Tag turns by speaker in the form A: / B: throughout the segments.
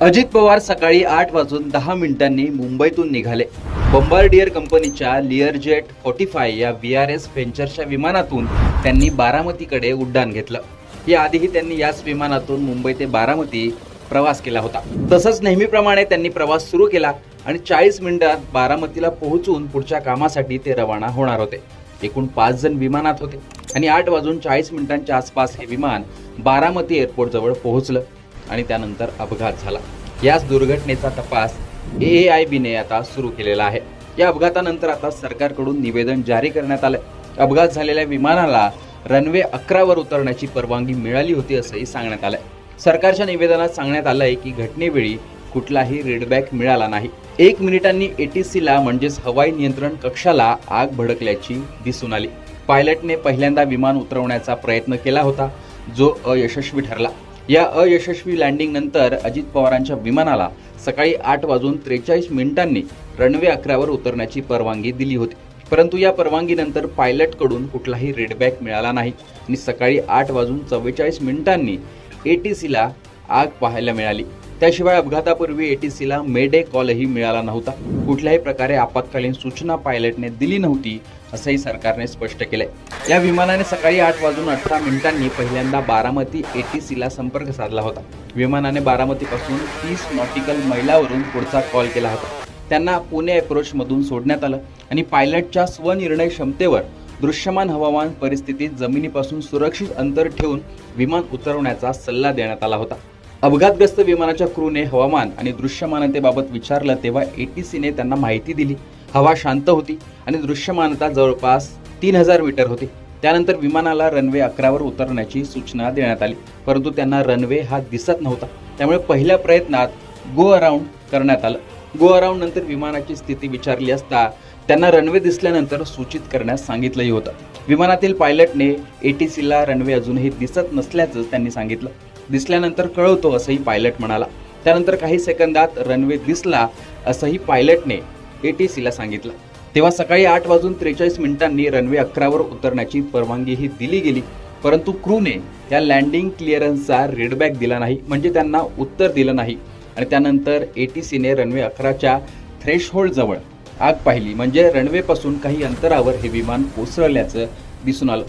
A: अजित पवार सकाळी 8:10 मुंबईतून निघाले. बॉम्बार्डियर कंपनीच्या लिअरजेट 45 या VRS व्हेंचरच्या विमानातून त्यांनी बारामतीकडे उड्डाण घेतलं. याआधीही त्यांनी याच विमानातून मुंबई ते बारामती प्रवास केला होता. तसंच नेहमीप्रमाणे त्यांनी प्रवास सुरू केला आणि 40 मिनिटात बारामतीला पोहोचून पुढच्या कामासाठी ते रवाना होणार होते. एकूण 5 जण विमानात होते आणि 8:40 आसपास हे विमान बारामती एअरपोर्ट जवळ पोहोचलं आणि त्यानंतर अपघात झाला. याच दुर्घटनेचा तपास AAIBने आता सुरू केलेला आहे. या अपघातानंतर आता सरकारकडून निवेदन जारी करण्यात आलं. अपघात झालेल्या विमानाला रनवे 11 वर उतरण्याची परवानगी मिळाली होती असंही सांगण्यात आलंय. सरकारच्या निवेदनात सांगण्यात आलंय की घटनेवेळी कुठलाही रीडबॅक मिळाला नाही. 1 मिनिटांनी ATCला म्हणजेच हवाई नियंत्रण कक्षाला आग भडकल्याची दिसून आली. पायलटने पहिल्यांदा विमान उतरवण्याचा प्रयत्न केला होता, जो अयशस्वी ठरला. या अयशस्वी लँडिंग नंतर अजित पवारांच्या विमानाला सकाळी 8:43 रनवे 11 वर उतरण्याची परवानगी दिली होती. परंतु या परवानगीनंतर पायलटकडून कुठलाही रीडबॅक मिळाला नाही आणि सकाळी 8:44 ATCला आग पाहायला मिळाली. त्याशिवाय अपघातापूर्वी ATCला मेडे कॉलही मिळाला नव्हता. कुठल्याही प्रकारे आपत्कालीन सूचना पायलटने दिली नव्हती असंही सरकारने स्पष्ट केलंय. या विमानाने सकाळी 8:18 पहिल्यांदा बारामती ATCला संपर्क साधला होता. विमानाने बारामतीपासून 30 नॉटिकल मैलावरून पुढचा कॉल केला होता. त्यांना पुणे अप्रोचमधून सोडण्यात आलं आणि पायलटच्या स्वनिर्णय क्षमतेवर दृश्यमान हवामान परिस्थितीत जमिनीपासून सुरक्षित अंतर ठेवून विमान उतरवण्याचा सल्ला देण्यात आला होता. अपघातग्रस्त विमानाच्या क्रूने हवामान आणि दृश्यमानतेबाबत विचारलं तेव्हा ATCने त्यांना माहिती दिली. हवा शांत होती आणि दृश्यमानता जवळपास 3000 मीटर होती. त्यानंतर विमानाला रनवे 11 वर उतरण्याची सूचना देण्यात आली, परंतु त्यांना रनवे हा दिसत नव्हता. त्यामुळे पहिल्या प्रयत्नात गो अराउंड करण्यात आलं. गो अराउंड नंतर विमानाची स्थिती विचारली असता त्यांना रनवे दिसल्यानंतर सूचित करण्यास सांगितलंही होतं. विमानातील पायलटने ATCला रनवे अजूनही दिसत नसल्याचं त्यांनी सांगितलं. दिसल्यानंतर कळवतो असंही पायलट म्हणाला. त्यानंतर काही सेकंदात रनवे दिसला असंही पायलटने ATCला सांगितलं. तेव्हा सकाळी 8:43 रनवे 11 वर उतरण्याची परवानगीही दिली गेली, परंतु क्रूने या लँडिंग क्लिअरन्सचा रीडबॅक दिला नाही, म्हणजे त्यांना उत्तर दिलं नाही. आणि त्यानंतर ATCने रनवे 11च्या थ्रेशहोल्ड जवळ आग पाहिली, म्हणजे रनवेपासून काही अंतरावर हे विमान कोसळल्याचं दिसून आलं.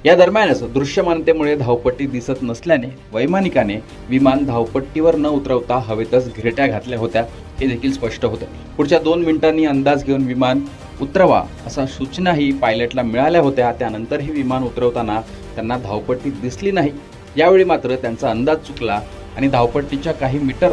A: या दरम्यानच दृश्यमानतेमुळे धावपट्टी दिसत नसल्याने वैमानिकाने विमान धावपट्टीवर न उतरवता हवेतच घिरट्या घातल्या होत्या हे देखील स्पष्ट होतं. पुढच्या 2 मिनिटांनी अंदाज घेऊन विमान उतरवा अशा सूचनाही पायलटला मिळाल्या होत्या. त्यानंतर हे विमान उतरवताना त्यांना धावपट्टी दिसली नाही. यावेळी मात्र त्यांचा अंदाज चुकला आणि धावपट्टीच्या काही मीटर